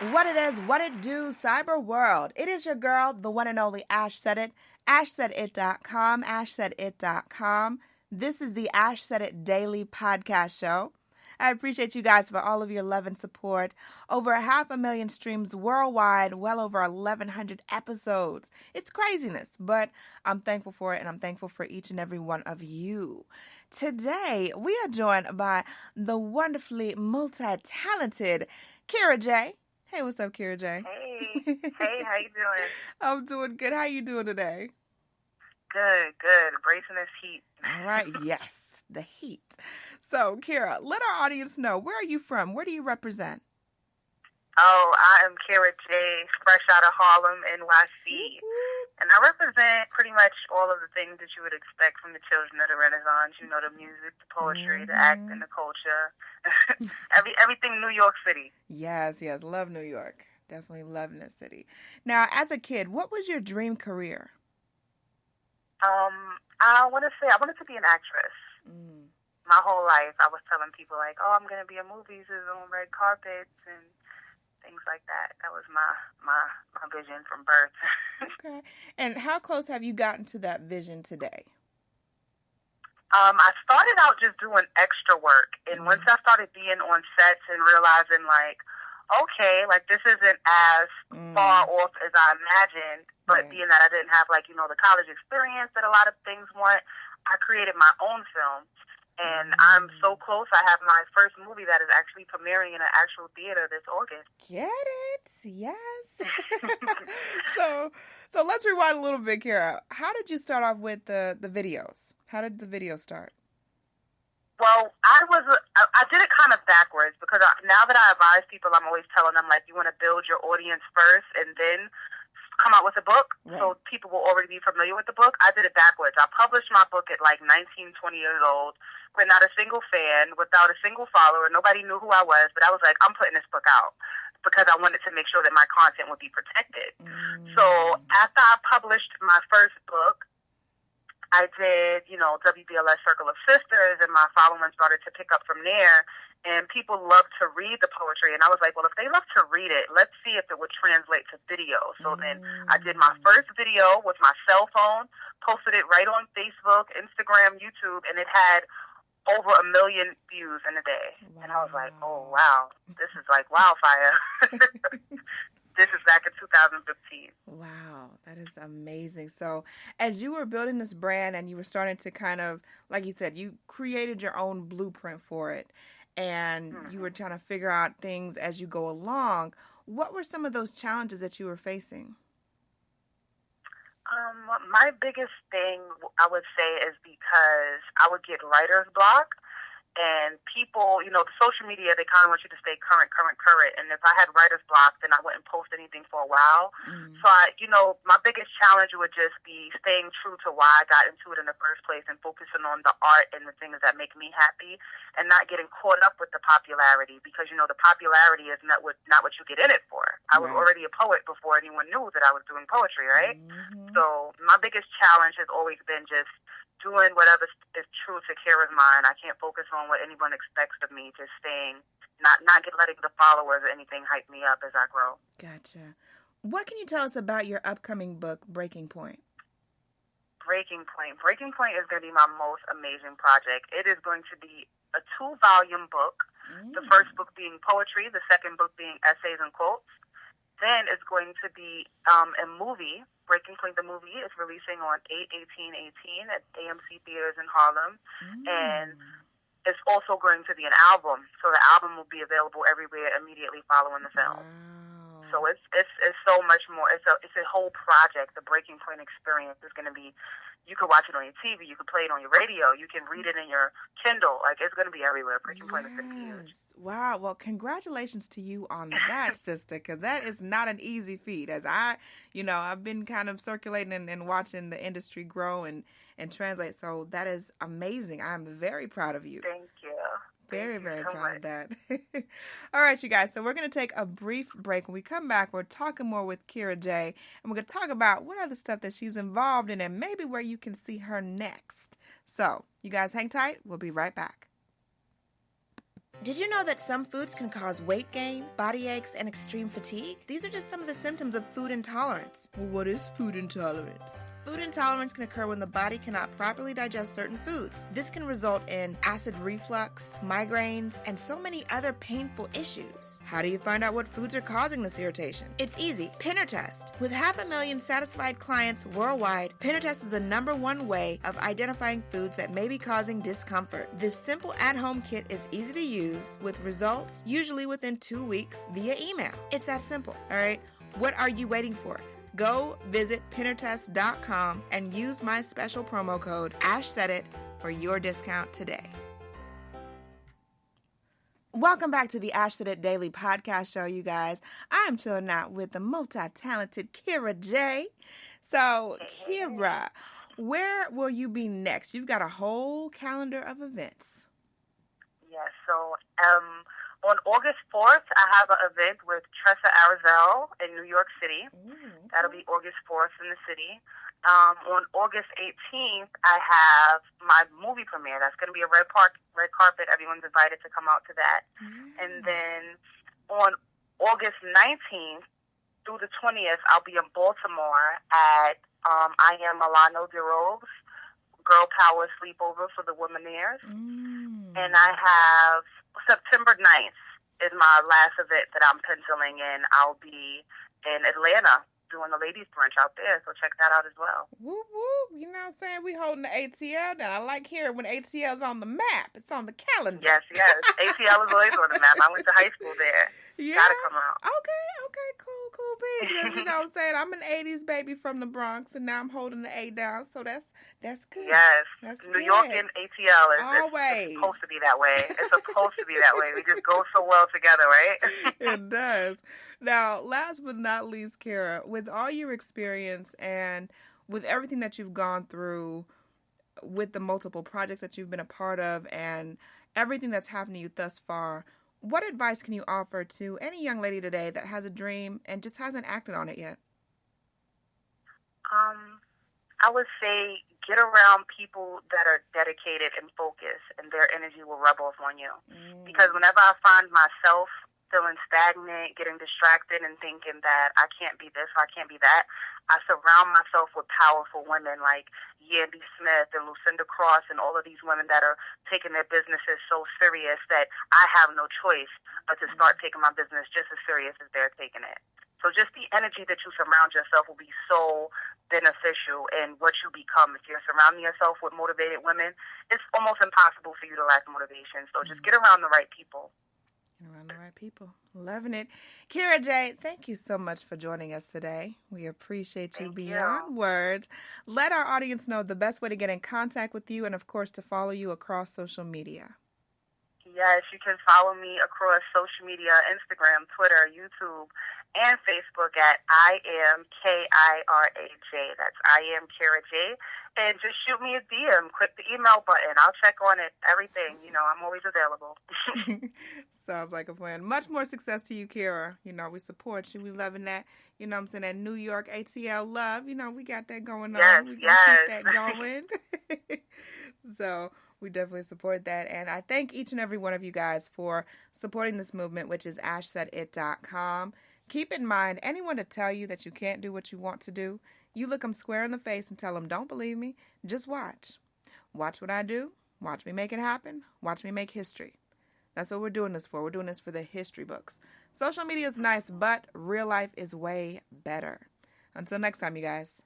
What it is, what it do, cyber world. It is your girl, the one and only Ash Said It. AshSaidIt.com, AshSaidIt.com. This is the Ash Said It Daily Podcast Show. I appreciate you guys for all of your love and support. Over 500,000 streams worldwide, well over 1,100 episodes. It's craziness, but I'm thankful for it, and I'm thankful for each and every one of you. Today, we are joined by the wonderfully multi-talented Kira J. Hey, what's up, Kira J? Hey, how you doing? I'm doing good. How you doing today? Good. Bracing this heat. All right, yes, the heat. So, Kira, let our audience know, where are you from? Where do you represent? Oh, I am Kira J, fresh out of Harlem, NYC. And I represent pretty much all of the things that you would expect from the children of the Renaissance. You know, the music, the poetry, the acting, the culture, everything New York City. Yes, love New York. Definitely love the city. Now, as a kid, what was your dream career? I wanted to be an actress. My whole life, I was telling people like, "Oh, I'm going to be in movies, on red carpets and things like that." That was my vision from birth. Okay. And how close have you gotten to that vision today? I started out just doing extra work, and once I started being on sets and realizing like, okay, like this isn't as far off as I imagined, but being that I didn't have like, the college experience that a lot of things want, I created my own film. And I'm so close. I have my first movie that is actually premiering in an actual theater this August. Get it? Yes. So let's rewind a little bit, Kira. How did you start off with the videos? How did the videos start? Well, I did it kind of backwards because now that I advise people, I'm always telling them, like, you want to build your audience first and then come out with a book, so people will already be familiar with the book. I did it backwards. I published my book at like 19, 20 years old, with not a single fan, without a single follower. Nobody knew who I was, but I was like, I'm putting this book out because I wanted to make sure that my content would be protected. So after I published my first book, I did, WBLS Circle of Sisters, and my following started to pick up from there. And people love to read the poetry. And I was like, well, if they love to read it, let's see if it would translate to video. So then I did my first video with my cell phone, posted it right on Facebook, Instagram, YouTube, and it had over 1 million views in a day. And I was like, oh, wow, this is like wildfire. This is back in 2015. Wow, that is amazing. So as you were building this brand and you were starting to kind of, like you said, you created your own blueprint for it, and you were trying to figure out things as you go along. What were some of those challenges that you were facing? My biggest thing, I would say, is because I would get writer's block. And people, the social media, they kind of want you to stay current. And if I had writer's block, then I wouldn't post anything for a while. So, my biggest challenge would just be staying true to why I got into it in the first place and focusing on the art and the things that make me happy and not getting caught up with the popularity because, the popularity is not what you get in it for. I was already a poet before anyone knew that I was doing poetry, right? So my biggest challenge has always been just doing whatever is true to Kira's mind. I can't focus on what anyone expects of me. Just staying, not letting the followers or anything hype me up as I grow. Gotcha. What can you tell us about your upcoming book, Breaking Point? Breaking Point is going to be my most amazing project. It is going to be a 2-volume book. The first book being poetry, the second book being essays and quotes. Then it's going to be a movie. Breaking Point, the movie, is releasing on 8/18/18 at AMC Theaters in Harlem. And it's also going to be an album. So the album will be available everywhere immediately following the film. So it's so much more. It's a whole project. The Breaking Point experience is going to be, you can watch it on your TV, you can play it on your radio, you can read it in your Kindle. Like, it's going to be everywhere. Breaking Point is going to be huge. Wow. Well, congratulations to you on that, sister, because that is not an easy feat. As I've been kind of circulating and watching the industry grow and translate. So that is amazing. I'm very proud of you. Thank you. Very, very proud of that. All right, you guys. So we're going to take a brief break. When we come back, we're talking more with Kira J. And we're going to talk about what other stuff that she's involved in and maybe where you can see her next. So you guys hang tight. We'll be right back. Did you know that some foods can cause weight gain, body aches, and extreme fatigue? These are just some of the symptoms of food intolerance. Well, what is food intolerance? Food intolerance can occur when the body cannot properly digest certain foods. This can result in acid reflux, migraines, and so many other painful issues. How do you find out what foods are causing this irritation? It's easy. Pinner Test. With 500,000 satisfied clients worldwide, Pinner Test is the #1 way of identifying foods that may be causing discomfort. This simple at-home kit is easy to use with results usually within 2 weeks via email. It's that simple, all right? What are you waiting for? Go visit pinnertest.com and use my special promo code AshSaidIt for your discount today. Welcome back to the Ash Said It Daily podcast show, you guys. I am chilling out with the multi-talented Kira J. So, Kira, where will you be next? You've got a whole calendar of events. Yes, so on August 4th, I have an event with Tressa Arizel in New York City. That'll be August 4th in the city. On August 18th, I have my movie premiere. That's going to be a red carpet. Everyone's invited to come out to that. And then on August 19th through the 20th, I'll be in Baltimore at I Am Milano de Robes Girl Power Sleepover for the Womenaires. And I have September 9th is my last event that I'm penciling in. I'll be in Atlanta doing the ladies brunch out there, so check that out as well. Whoop, whoop. You know what I'm saying? We holding the ATL down. I like hearing when ATL's on the map. It's on the calendar. Yes. ATL is always on the map. I went to high school there. Yeah. Gotta come out. Okay, cool beans. You know what I'm saying? I'm an 80s baby from the Bronx, and now I'm holding the A down, so that's good. Yes. That's New good. York and ATL is always. It's supposed to be that way. It's supposed to be that way. We just go so well together, right? It does. Now, last but not least, Kara, with all your experience and with everything that you've gone through with the multiple projects that you've been a part of and everything that's happened to you thus far, what advice can you offer to any young lady today that has a dream and just hasn't acted on it yet? I would say get around people that are dedicated and focused, and their energy will rub off on you. Because whenever I find myself feeling stagnant, getting distracted, and thinking that I can't be this or I can't be that, I surround myself with powerful women like Yandy Smith and Lucinda Cross and all of these women that are taking their businesses so serious that I have no choice but to start taking my business just as serious as they're taking it. So just the energy that you surround yourself will be so beneficial in what you become. If you're surrounding yourself with motivated women, it's almost impossible for you to lack motivation. So just get around the right people. Around the right people. Loving it. Kira J, thank you so much for joining us today. We appreciate you beyond words. Let our audience know the best way to get in contact with you and, of course, to follow you across social media. Yes, you can follow me across social media, Instagram, Twitter, YouTube, and Facebook at I am KIRAJ. That's I am Kira J. And just shoot me a DM. Click the email button. I'll check on it. Everything. You know, I'm always available. Sounds like a plan. Much more success to you, Kira. You know, we support you. We loving that. You know what I'm saying? That New York ATL love. You know, we got that going on. We gotta keep that going. So we definitely support that. And I thank each and every one of you guys for supporting this movement, which is AshSaidIt.com. Keep in mind, anyone to tell you that you can't do what you want to do, you look them square in the face and tell them, don't believe me, just watch. Watch what I do. Watch me make it happen. Watch me make history. That's what we're doing this for. We're doing this for the history books. Social media is nice, but real life is way better. Until next time, you guys.